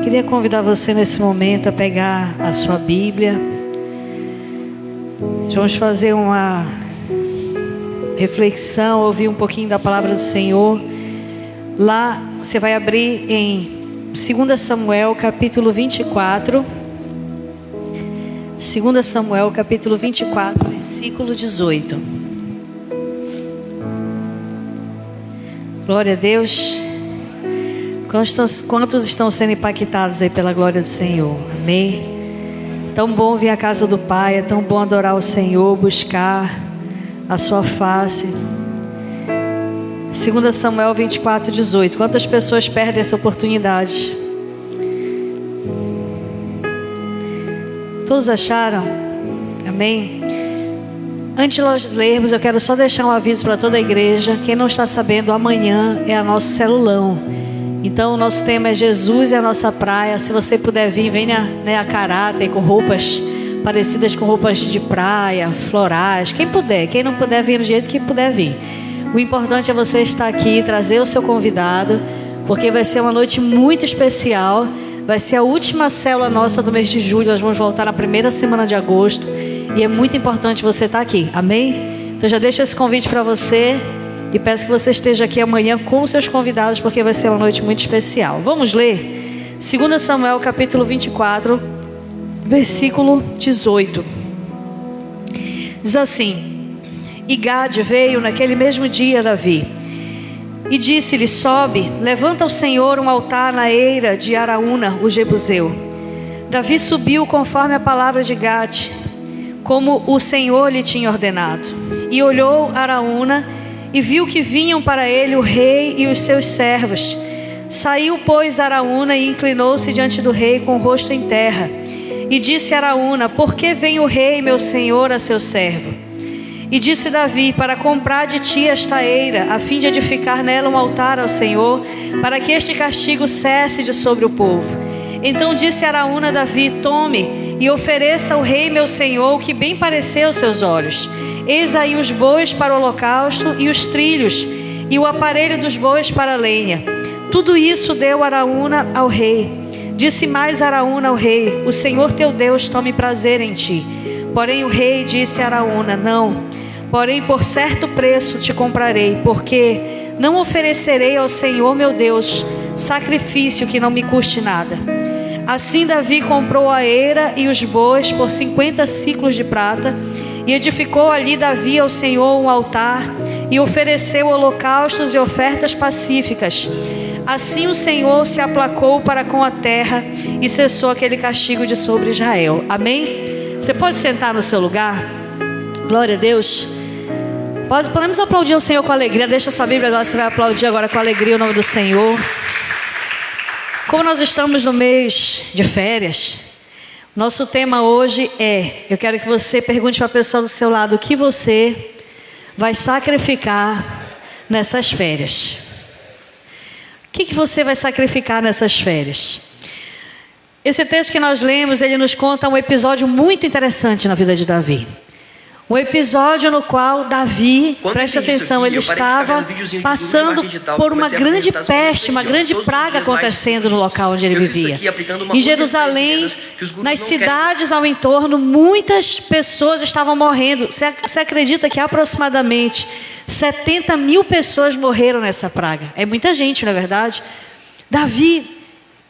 Queria convidar você nesse momento a pegar a sua Bíblia. Vamos fazer uma reflexão, ouvir um pouquinho da palavra do Senhor. Lá você vai abrir em 2 Samuel capítulo 24. 2 Samuel capítulo 24, versículo 18. Glória a Deus. Quantos estão sendo impactados aí pela glória do Senhor? Amém. Tão bom vir à casa do Pai, é tão bom adorar o Senhor, buscar a sua face. 2 Samuel 24, 18. Quantas pessoas perdem essa oportunidade? Todos acharam? Amém. Antes de nós lermos, eu quero só deixar um aviso para toda a igreja. Quem não está sabendo, amanhã é o nosso celulão. Então o nosso tema é Jesus e a nossa praia. Se você puder vir, venha, a caráter, com roupas parecidas com roupas de praia, florais. Quem puder, quem não puder vir do jeito que puder vir. O importante é você estar aqui, trazer o seu convidado, porque vai ser uma noite muito especial. Vai ser a última célula nossa do mês de julho. Nós vamos voltar na primeira semana de agosto. E é muito importante você estar aqui, amém? Então já deixo esse convite para você. E peço que você esteja aqui amanhã com os seus convidados, porque vai ser uma noite muito especial. Vamos ler 2 Samuel capítulo 24, versículo 18. Diz assim: E Gade veio naquele mesmo dia a Davi, e disse-lhe: Sobe, levanta ao Senhor um altar na eira de Araúna, o Jebuseu. Davi subiu conforme a palavra de Gade, como o Senhor lhe tinha ordenado. E olhou Araúna e viu que vinham para ele o rei e os seus servos. Saiu, pois, Araúna e inclinou-se diante do rei com o rosto em terra. E disse Araúna: Por que vem o rei, meu senhor, a seu servo? E disse Davi: Para comprar de ti esta eira, a fim de edificar nela um altar ao Senhor, para que este castigo cesse de sobre o povo. Então disse Araúna a Davi: Tome e ofereça ao rei, meu senhor, o que bem parecer aos seus olhos. Eis aí os bois para o holocausto e os trilhos, e o aparelho dos bois para a lenha. Tudo isso deu Araúna ao rei. Disse mais Araúna ao rei: O Senhor teu Deus tome prazer em ti. Porém o rei disse a Araúna: Não, porém por certo preço te comprarei, porque não oferecerei ao Senhor meu Deus sacrifício que não me custe nada. Assim Davi comprou a eira e os bois por 50 siclos de prata, e edificou ali Davi ao Senhor um altar, e ofereceu holocaustos e ofertas pacíficas. Assim o Senhor se aplacou para com a terra, e cessou aquele castigo de sobre Israel. Amém? Você pode sentar no seu lugar? Glória a Deus. Podemos aplaudir o Senhor com alegria. Deixa a sua Bíblia agora, você vai aplaudir agora com alegria o nome do Senhor. Como nós estamos no mês de férias, nosso tema hoje eu quero que você pergunte para a pessoa do seu lado: o que você vai sacrificar nessas férias? O que você vai sacrificar nessas férias? Esse texto que nós lemos, ele nos conta um episódio muito interessante na vida de Davi. Um episódio no qual Davi, preste atenção, ele estava passando por uma grande peste, uma grande praga acontecendo no local onde ele vivia. Em Jerusalém, nas cidades ao entorno, muitas pessoas estavam morrendo. Você acredita que aproximadamente 70 mil pessoas morreram nessa praga? É muita gente, não é verdade? Davi,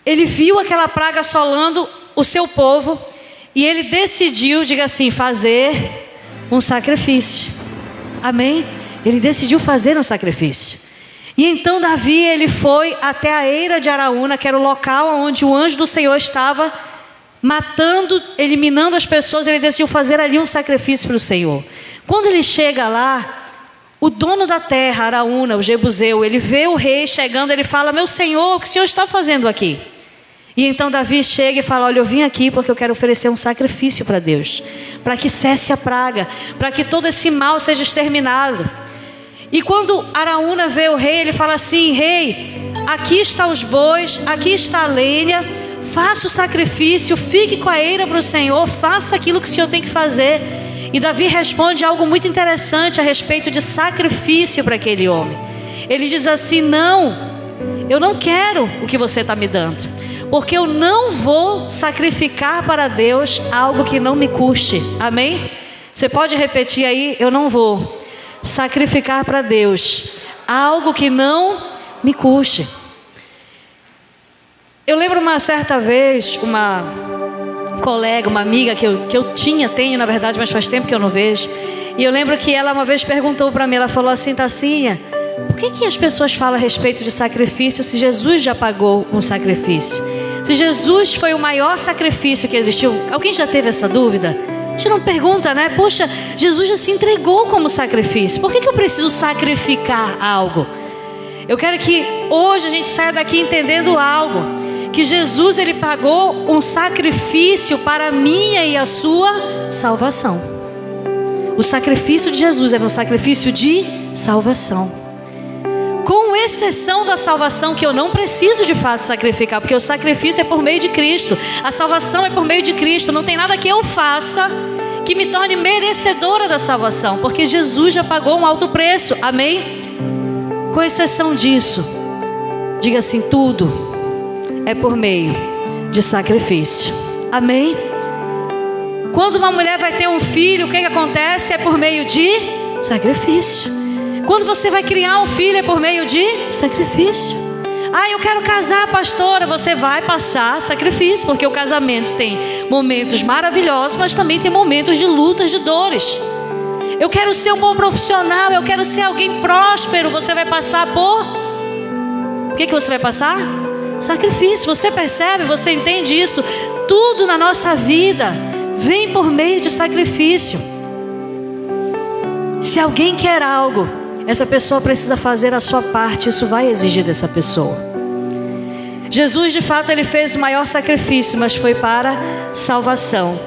ele viu aquela praga assolando o seu povo e ele decidiu, diga assim, fazer um sacrifício. Amém? Ele decidiu fazer um sacrifício. E então Davi, ele foi até a eira de Araúna, que era o local onde o anjo do Senhor estava matando, eliminando as pessoas. Ele decidiu fazer ali um sacrifício para o Senhor. Quando ele chega lá, o dono da terra, Araúna, o Jebuseu, ele vê o rei chegando, ele fala: Meu senhor, o que o senhor está fazendo aqui? E então Davi chega e fala: Olha, eu vim aqui porque eu quero oferecer um sacrifício para Deus, para que cesse a praga, para que todo esse mal seja exterminado. E quando Araúna vê o rei, ele fala assim: Rei, aqui estão os bois, aqui está a lenha, faça o sacrifício, fique com a eira para o Senhor, faça aquilo que o Senhor tem que fazer. E Davi responde algo muito interessante a respeito de sacrifício para aquele homem. Ele diz assim: Não, eu não quero o que você está me dando, Porque eu não vou sacrificar para Deus algo que não me custe. Amém? Você pode repetir aí? Eu não vou sacrificar para Deus algo que não me custe. Eu lembro uma certa vez, uma colega, uma amiga que eu tenho na verdade, mas faz tempo que eu não vejo. E eu lembro que ela uma vez perguntou para mim, ela falou assim: Tacinha, por que as pessoas falam a respeito de sacrifício se Jesus já pagou um sacrifício? Se Jesus foi o maior sacrifício que existiu? Alguém já teve essa dúvida? A gente não pergunta, né? Poxa, Jesus já se entregou como sacrifício. Por que eu preciso sacrificar algo? Eu quero que hoje a gente saia daqui entendendo algo. Que Jesus, ele pagou um sacrifício para a minha e a sua salvação. O sacrifício de Jesus era um sacrifício de salvação. Com exceção da salvação, que eu não preciso de fato sacrificar, porque o sacrifício é por meio de Cristo. A salvação é por meio de Cristo. Não tem nada que eu faça que me torne merecedora da salvação, porque Jesus já pagou um alto preço. Amém? Com exceção disso, diga assim: tudo é por meio de sacrifício. Amém? Quando uma mulher vai ter um filho, o que acontece? É por meio de sacrifício. Quando você vai criar um filho, é por meio de sacrifício. Ah, eu quero casar, pastora. Você vai passar sacrifício, porque o casamento tem momentos maravilhosos, mas também tem momentos de lutas, de dores. Eu quero ser um bom profissional, eu quero ser alguém próspero. Você vai passar por... O que você vai passar? Sacrifício. Você percebe? Você entende isso? Tudo na nossa vida vem por meio de sacrifício. Se alguém quer algo, essa pessoa precisa fazer a sua parte. Isso vai exigir dessa pessoa. Jesus, de fato, ele fez o maior sacrifício, mas foi para salvação.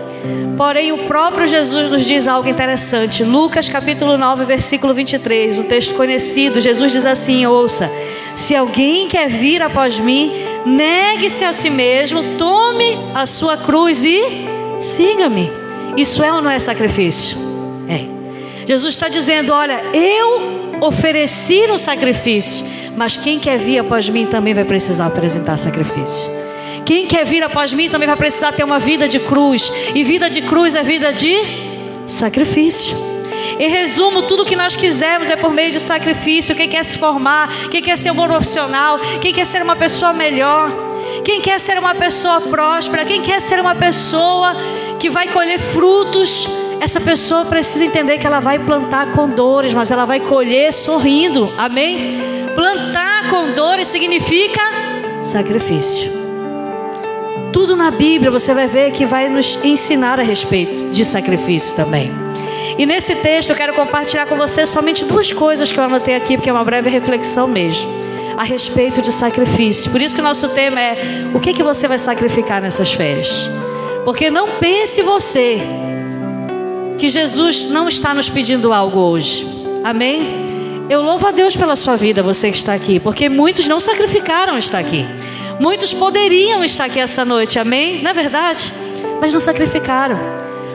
Porém, o próprio Jesus nos diz algo interessante. Lucas capítulo 9, versículo 23, um texto conhecido. Jesus diz assim, ouça: se alguém quer vir após mim, negue-se a si mesmo, tome a sua cruz e siga-me. Isso é ou não é sacrifício? É. Jesus está dizendo, olha, eu ofereci um sacrifício, mas quem quer vir após mim também vai precisar apresentar sacrifício. Quem quer vir após mim também vai precisar ter uma vida de cruz. E vida de cruz é vida de sacrifício. Em resumo, tudo que nós quisermos é por meio de sacrifício. Quem quer se formar, quem quer ser um bom profissional, quem quer ser uma pessoa melhor, quem quer ser uma pessoa próspera, quem quer ser uma pessoa que vai colher frutos, essa pessoa precisa entender que ela vai plantar com dores, mas ela vai colher sorrindo. Amém? Plantar com dores significa sacrifício. Tudo na Bíblia você vai ver que vai nos ensinar a respeito de sacrifício também. E nesse texto eu quero compartilhar com você somente duas coisas que eu anotei aqui, porque é uma breve reflexão mesmo, a respeito de sacrifício. Por isso que o nosso tema é: o que você vai sacrificar nessas férias? Porque não pense você que Jesus não está nos pedindo algo hoje. Amém? Eu louvo a Deus pela sua vida, você que está aqui, porque muitos não sacrificaram estar aqui. Muitos poderiam estar aqui essa noite, amém? Não é verdade? Mas não sacrificaram,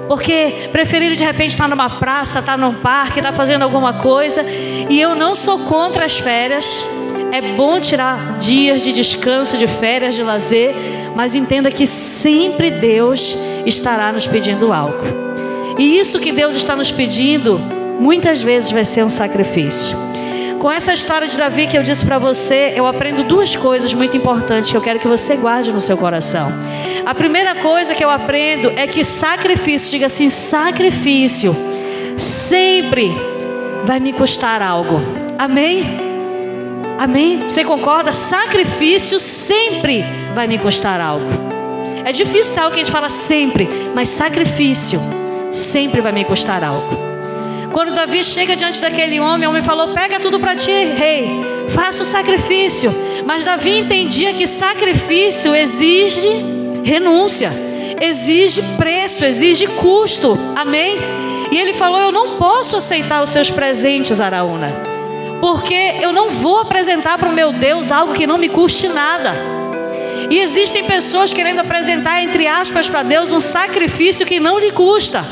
porque preferiram de repente estar numa praça, estar num parque, estar fazendo alguma coisa. E eu não sou contra as férias. É bom tirar dias de descanso, de férias, de lazer, mas entenda que sempre Deus estará nos pedindo algo. E isso que Deus está nos pedindo, muitas vezes vai ser um sacrifício. Com essa história de Davi que eu disse para você, eu aprendo duas coisas muito importantes que eu quero que você guarde no seu coração. A primeira coisa que eu aprendo é que sacrifício, diga assim, sacrifício sempre vai me custar algo. Amém? Amém? Você concorda? Sacrifício sempre vai me custar algo. É difícil tal que a gente fala sempre, mas sacrifício sempre vai me custar algo. Quando Davi chega diante daquele homem, o homem falou, pega tudo para ti, rei, faça o sacrifício. Mas Davi entendia que sacrifício exige renúncia, exige preço, exige custo. Amém? E ele falou, eu não posso aceitar os seus presentes, Araúna, porque eu não vou apresentar para o meu Deus algo que não me custe nada. E existem pessoas querendo apresentar, entre aspas, para Deus um sacrifício que não lhe custa.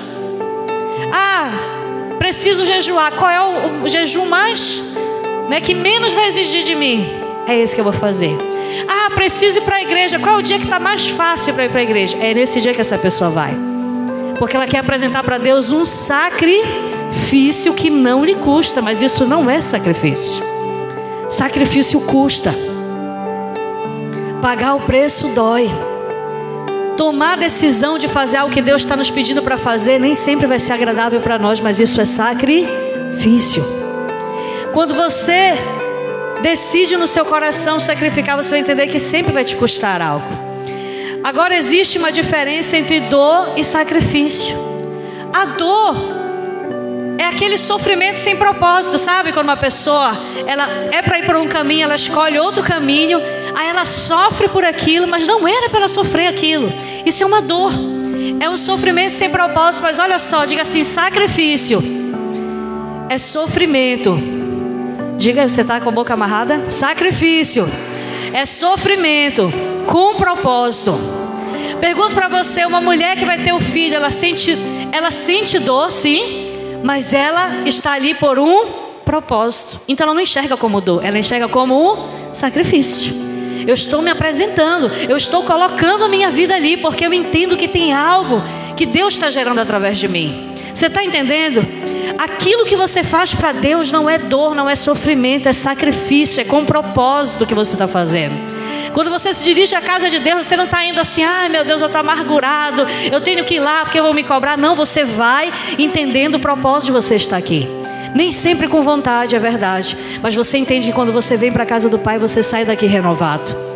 Preciso jejuar. Qual é o jejum mais, que menos vai exigir de mim? É esse que eu vou fazer. Ah, preciso ir para a igreja. Qual é o dia que está mais fácil para ir para a igreja? É nesse dia que essa pessoa vai. Porque ela quer apresentar para Deus um sacrifício que não lhe custa. Mas isso não é sacrifício. Sacrifício custa. Pagar o preço dói. Tomar a decisão de fazer algo que Deus está nos pedindo para fazer nem sempre vai ser agradável para nós, mas isso é sacrifício. Quando você decide no seu coração sacrificar, você vai entender que sempre vai te custar algo. Agora existe uma diferença entre dor e sacrifício. A dor é aquele sofrimento sem propósito, sabe? Quando uma pessoa, ela é para ir por um caminho, ela escolhe outro caminho, aí ela sofre por aquilo, mas não era para ela sofrer aquilo. Isso é uma dor, é um sofrimento sem propósito. Mas olha só, diga assim: sacrifício é sofrimento. Diga, você está com a boca amarrada? Sacrifício é sofrimento com propósito. Pergunto para você, uma mulher que vai ter um filho, ela sente dor, sim, mas ela está ali por um propósito. Então ela não enxerga como dor, ela enxerga como um sacrifício. Eu estou me apresentando, eu estou colocando a minha vida ali, porque eu entendo que tem algo que Deus está gerando através de mim. Você está entendendo? Aquilo que você faz para Deus não é dor, não é sofrimento, é sacrifício, é com propósito que você está fazendo. Quando você se dirige à casa de Deus, você não está indo assim: ai meu Deus, eu estou amargurado, eu tenho que ir lá porque eu vou me cobrar. Não, você vai entendendo o propósito de você estar aqui. Nem sempre com vontade, é verdade, mas você entende que quando você vem para a casa do Pai, você sai daqui renovado.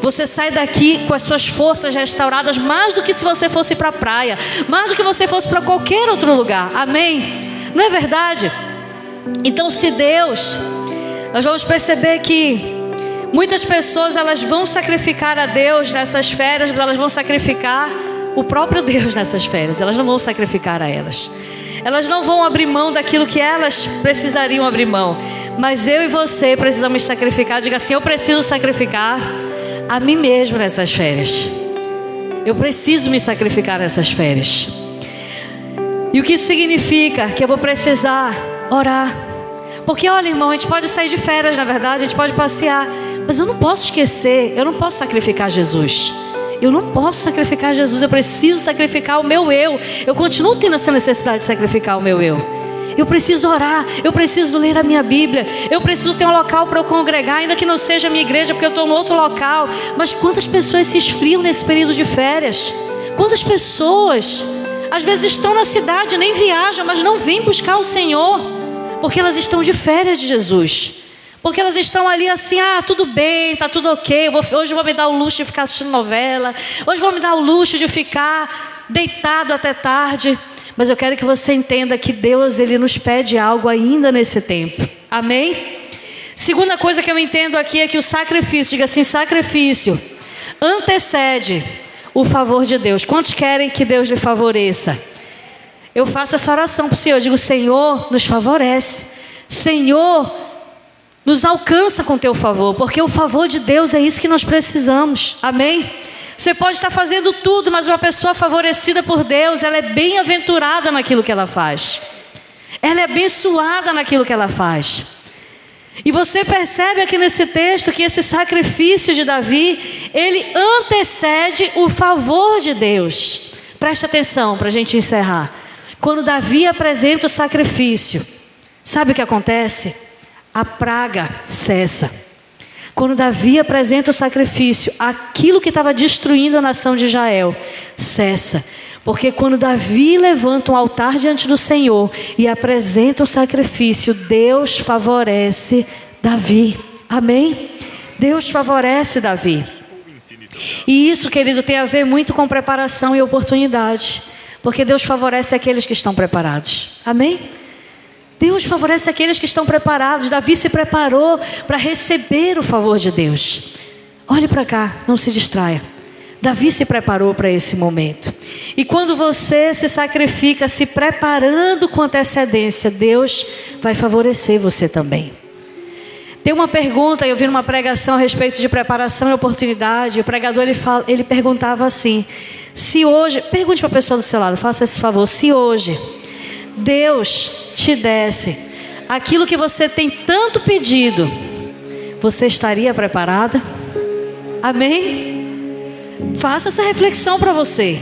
Você sai daqui com as suas forças restauradas, mais do que se você fosse para a praia, mais do que você fosse para qualquer outro lugar. Amém? Não é verdade? Então, se Deus, nós vamos perceber que muitas pessoas, elas vão sacrificar a Deus nessas férias, mas elas vão sacrificar o próprio Deus nessas férias. Elas não vão sacrificar a elas. Elas não vão abrir mão daquilo que elas precisariam abrir mão. Mas eu e você precisamos sacrificar. Diga assim: eu preciso sacrificar a mim mesmo nessas férias. Eu preciso me sacrificar nessas férias. E o que isso significa? Que eu vou precisar orar. Porque olha, irmão, a gente pode sair de férias, na verdade, a gente pode passear, mas eu não posso esquecer, eu não posso sacrificar Jesus. Eu não posso sacrificar Jesus, eu preciso sacrificar o meu eu. Eu continuo tendo essa necessidade de sacrificar o meu eu. Eu preciso orar, eu preciso ler a minha Bíblia, eu preciso ter um local para eu congregar, ainda que não seja a minha igreja, porque eu estou em outro local. Mas quantas pessoas se esfriam nesse período de férias? Quantas pessoas às vezes estão na cidade, nem viajam, mas não vêm buscar o Senhor, porque elas estão de férias de Jesus. Porque elas estão ali assim: ah, tudo bem, tá tudo ok, hoje eu vou me dar o luxo de ficar assistindo novela, hoje eu vou me dar o luxo de ficar deitado até tarde. Mas eu quero que você entenda que Deus, Ele nos pede algo ainda nesse tempo. Amém? Segunda coisa que eu entendo aqui é que o sacrifício, diga assim, sacrifício antecede o favor de Deus. Quantos querem que Deus lhe favoreça? Eu faço essa oração para o Senhor, eu digo: Senhor, nos favorece, Senhor, nos alcança com teu favor, porque o favor de Deus é isso que nós precisamos. Amém? Você pode estar fazendo tudo, mas uma pessoa favorecida por Deus, ela é bem-aventurada naquilo que ela faz. Ela é abençoada naquilo que ela faz. E você percebe aqui nesse texto que esse sacrifício de Davi, ele antecede o favor de Deus. Preste atenção para a gente encerrar. Quando Davi apresenta o sacrifício, sabe o que acontece? A praga cessa. Quando Davi apresenta o sacrifício, aquilo que estava destruindo a nação de Israel cessa. Porque quando Davi levanta um altar diante do Senhor e apresenta o sacrifício, Deus favorece Davi. Amém? Deus favorece Davi. E isso, querido, tem a ver muito com preparação e oportunidade. Porque Deus favorece aqueles que estão preparados. Amém? Deus favorece aqueles que estão preparados. Davi se preparou para receber o favor de Deus. Olhe para cá, não se distraia. Davi se preparou para esse momento. E quando você se sacrifica se preparando com antecedência, Deus vai favorecer você também. Tem uma pergunta, eu vi numa pregação a respeito de preparação e oportunidade. O pregador ele perguntava assim: se hoje, pergunte para a pessoa do seu lado, faça esse favor, se hoje Deus te desse aquilo que você tem tanto pedido, você estaria preparada? Amém? Faça essa reflexão para você.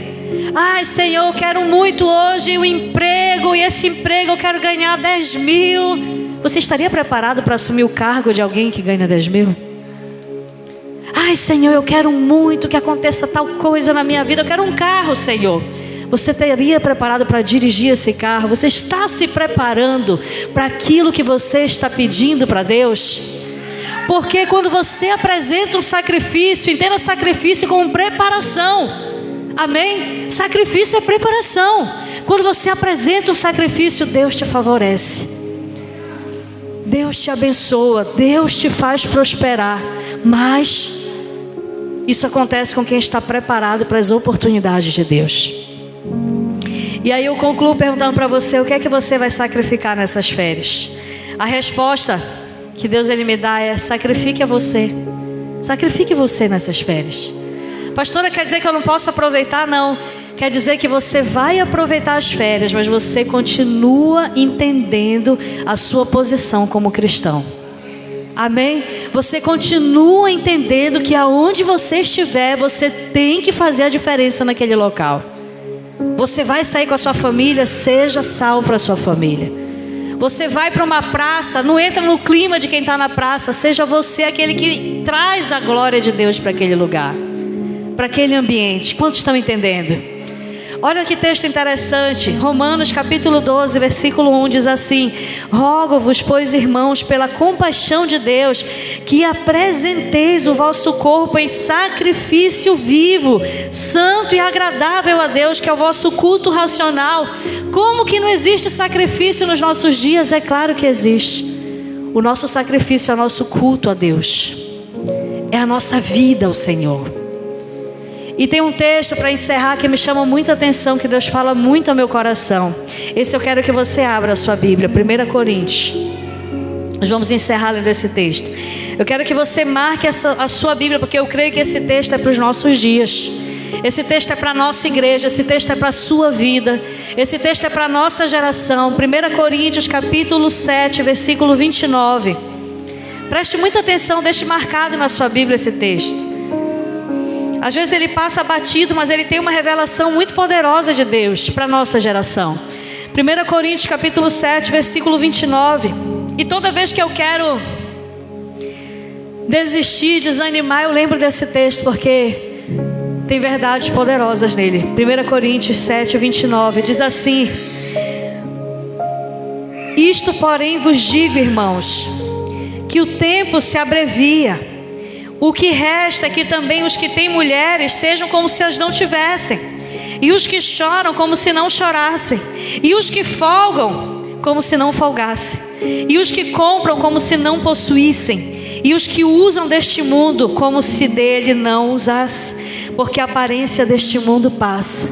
Ai, Senhor, eu quero muito hoje um emprego, e esse emprego eu quero ganhar 10 mil. Você estaria preparado para assumir o cargo de alguém que ganha 10 mil? Ai, Senhor, eu quero muito que aconteça tal coisa na minha vida. Eu quero um carro, Senhor. Você estaria preparado para dirigir esse carro? Você está se preparando para aquilo que você está pedindo para Deus? Porque quando você apresenta um sacrifício, entenda sacrifício como preparação. Amém? Sacrifício é preparação. Quando você apresenta um sacrifício, Deus te favorece. Deus te abençoa. Deus te faz prosperar. Mas isso acontece com quem está preparado para as oportunidades de Deus. E aí eu concluo perguntando para você: o que é que você vai sacrificar nessas férias? A resposta que Deus ele me dá é: sacrifique a você. Sacrifique você nessas férias. Pastora, quer dizer que eu não posso aproveitar? Não. Quer dizer que você vai aproveitar as férias, mas você continua entendendo a sua posição como cristão. Amém? Você continua entendendo que aonde você estiver, você tem que fazer a diferença naquele local. Você vai sair com a sua família, seja sal para a sua família. Você vai para uma praça, não entra no clima de quem está na praça. Seja você aquele que traz a glória de Deus para aquele lugar, para aquele ambiente. Quantos estão entendendo? Olha que texto interessante. Romanos capítulo 12, versículo 1 diz assim: rogo-vos, pois, irmãos, pela compaixão de Deus, que apresenteis o vosso corpo em sacrifício vivo, santo e agradável a Deus, que é o vosso culto racional. Como que não existe sacrifício nos nossos dias? É claro que existe. O nosso sacrifício é o nosso culto a Deus, é a nossa vida ao Senhor. E tem um texto para encerrar que me chama muita atenção, que Deus fala muito ao meu coração. Esse eu quero que você abra a sua Bíblia, 1 Coríntios. Nós vamos encerrar lendo esse texto. Eu quero que você marque a sua Bíblia, porque eu creio que esse texto é para os nossos dias. Esse texto é para a nossa igreja, esse texto é para a sua vida, esse texto é para a nossa geração. 1 Coríntios capítulo 7, versículo 29. Preste muita atenção, deixe marcado na sua Bíblia esse texto. Às vezes ele passa batido, mas ele tem uma revelação muito poderosa de Deus para a nossa geração. 1 Coríntios capítulo 7, versículo 29. E toda vez que eu quero desistir, desanimar, eu lembro desse texto, porque tem verdades poderosas nele. 1 Coríntios 7, 29 diz assim: isto, porém, vos digo, irmãos, que o tempo se abrevia. O que resta é que também os que têm mulheres sejam como se as não tivessem, e os que choram como se não chorassem, e os que folgam como se não folgassem, e os que compram como se não possuíssem, e os que usam deste mundo como se dele não usasse, porque a aparência deste mundo passa.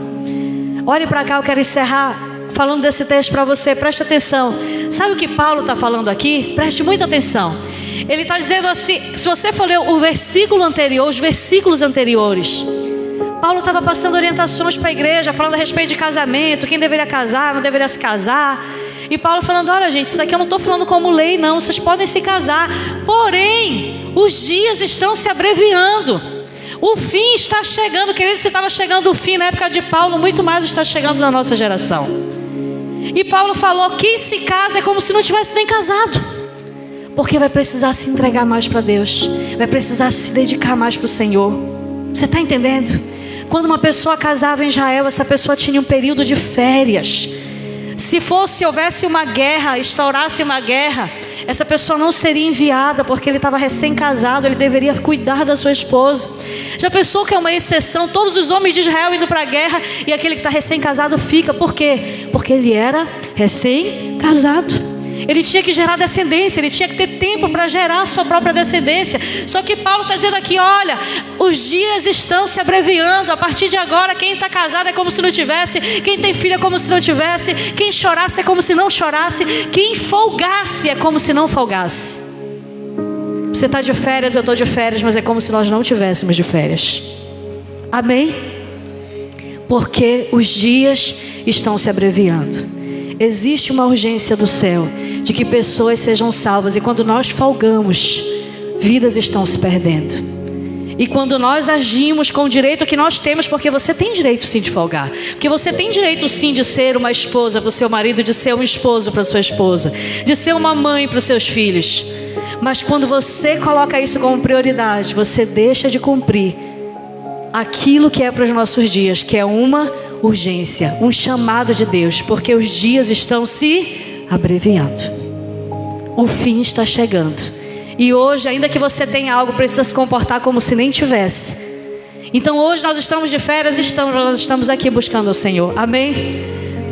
Olhe para cá, eu quero encerrar falando desse texto para você, preste atenção. Sabe o que Paulo está falando aqui? Preste muita atenção. Ele está dizendo assim, se você for ler o versículo anterior, os versículos anteriores, Paulo estava passando orientações para a igreja, falando a respeito de casamento, quem deveria casar, não deveria se casar. E Paulo falando: olha gente, isso daqui eu não estou falando como lei não, vocês podem se casar, porém os dias estão se abreviando, o fim está chegando. Querido, se estava chegando o fim na época de Paulo, muito mais está chegando na nossa geração. E Paulo falou: quem se casa é como se não tivesse nem casado, porque vai precisar se entregar mais para Deus, vai precisar se dedicar mais para o Senhor. Você está entendendo? Quando uma pessoa casava em Israel, essa pessoa tinha um período de férias. Se houvesse uma guerra, estourasse uma guerra, essa pessoa não seria enviada, porque ele estava recém-casado, ele deveria cuidar da sua esposa. Já pensou que é uma exceção? Todos os homens de Israel indo para a guerra, e aquele que está recém-casado fica. Por quê? Porque ele era recém-casado. Ele tinha que gerar descendência, ele tinha que ter tempo para gerar a sua própria descendência. Só que Paulo está dizendo aqui: olha, os dias estão se abreviando. A partir de agora, quem está casado é como se não tivesse, quem tem filho é como se não tivesse, quem chorasse é como se não chorasse, quem folgasse é como se não folgasse. Você está de férias, eu estou de férias, mas é como se nós não tivéssemos de férias. Amém? Porque os dias estão se abreviando. Existe uma urgência do céu de que pessoas sejam salvas, e quando nós folgamos, vidas estão se perdendo. E quando nós agimos com o direito que nós temos, porque você tem direito sim de folgar, porque você tem direito sim de ser uma esposa para o seu marido, de ser um esposo para a sua esposa, de ser uma mãe para os seus filhos. Mas quando você coloca isso como prioridade, você deixa de cumprir aquilo que é para os nossos dias, que é uma urgência, um chamado de Deus, porque os dias estão se abreviando, o fim está chegando. E hoje, ainda que você tenha algo, precisa se comportar como se nem tivesse. Então hoje nós estamos de férias, nós estamos aqui buscando o Senhor, amém?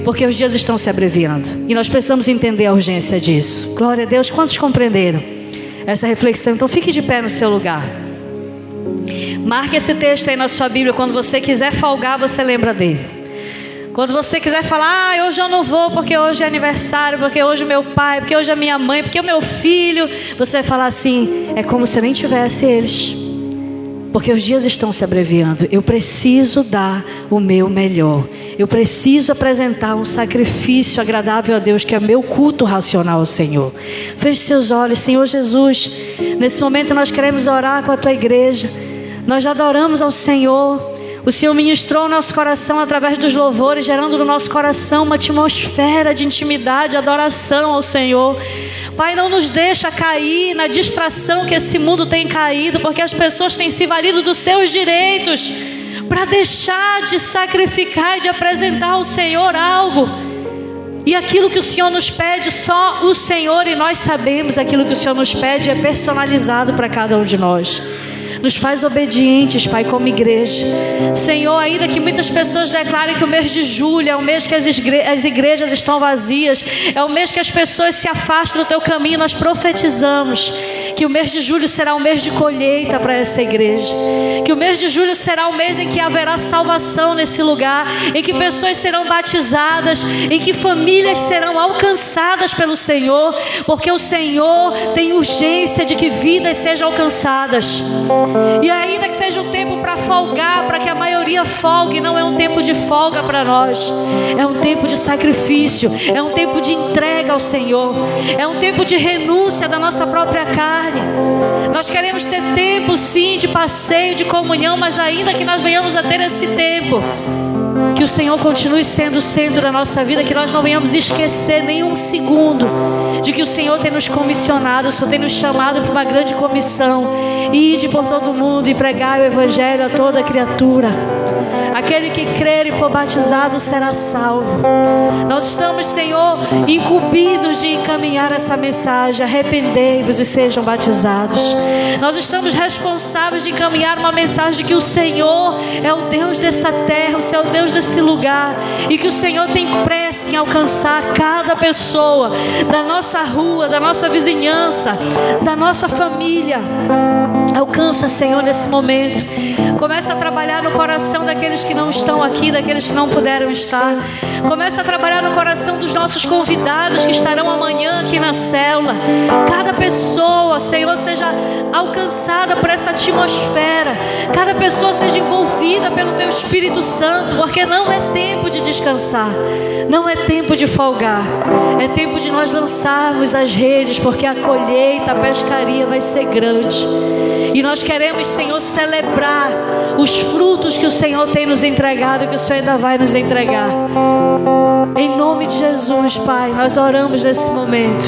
Porque os dias estão se abreviando e nós precisamos entender a urgência disso. Glória a Deus. Quantos compreenderam essa reflexão? Então fique de pé no seu lugar. Marque esse texto aí na sua Bíblia. Quando você quiser folgar, você lembra dele. Quando você quiser falar, hoje eu não vou porque hoje é aniversário, porque hoje é meu pai, porque hoje é minha mãe, porque é o meu filho, você vai falar assim, é como se eu nem tivesse eles, porque os dias estão se abreviando. Eu preciso dar o meu melhor, eu preciso apresentar um sacrifício agradável a Deus, que é meu culto racional ao Senhor. Feche seus olhos. Senhor Jesus, nesse momento nós queremos orar com a tua igreja. Nós já adoramos ao Senhor. O Senhor ministrou o nosso coração através dos louvores, gerando no nosso coração uma atmosfera de intimidade, adoração ao Senhor. Pai, não nos deixa cair na distração que esse mundo tem caído, porque as pessoas têm se valido dos seus direitos para deixar de sacrificar e de apresentar ao Senhor algo. E aquilo que o Senhor nos pede, só o Senhor e nós sabemos. Aquilo que o Senhor nos pede é personalizado para cada um de nós. Nos faz obedientes, Pai, como igreja. Senhor, ainda que muitas pessoas declarem que o mês de julho é o mês que as igrejas estão vazias, é o mês que as pessoas se afastam do teu caminho, nós profetizamos que o mês de julho será um mês de colheita para essa igreja, que o mês de julho será o mês em que haverá salvação nesse lugar, em que pessoas serão batizadas, em que famílias serão alcançadas pelo Senhor, porque o Senhor tem urgência de que vidas sejam alcançadas. E ainda que seja um tempo para folgar, para que a maioria folgue, não é um tempo de folga para nós, é um tempo de sacrifício, é um tempo de entrega ao Senhor, é um tempo de renúncia da nossa própria carne. Nós queremos ter tempo sim de passeio, de comunhão, mas ainda que nós venhamos a ter esse tempo, que o Senhor continue sendo o centro da nossa vida, que nós não venhamos esquecer nenhum segundo de que o Senhor tem nos comissionado, o Senhor tem nos chamado para uma grande comissão: ide por todo mundo e pregai o Evangelho a toda criatura. Aquele que crer e for batizado será salvo. Nós estamos, Senhor, incumbidos de encaminhar essa mensagem: arrependei-vos e sejam batizados. Nós estamos responsáveis de encaminhar uma mensagem de que o Senhor é o Deus dessa terra, o Senhor é o Deus desse lugar, e que o Senhor tem pressa em alcançar cada pessoa da nossa rua, da nossa vizinhança, da nossa família. Alcança, Senhor, nesse momento. Começa a trabalhar no coração daqueles que não estão aqui, daqueles que não puderam estar. Começa a trabalhar no coração dos nossos convidados que estarão amanhã aqui na célula. Cada pessoa, Senhor, seja alcançada por essa atmosfera. Cada pessoa seja envolvida pelo Teu Espírito Santo, porque não é tempo de descansar, não é tempo de folgar, é tempo de nós lançarmos as redes, porque a colheita, a pescaria vai ser grande. E nós queremos, Senhor, celebrar os frutos que o Senhor tem nos entregado e que o Senhor ainda vai nos entregar. Em nome de Jesus, Pai, nós oramos nesse momento.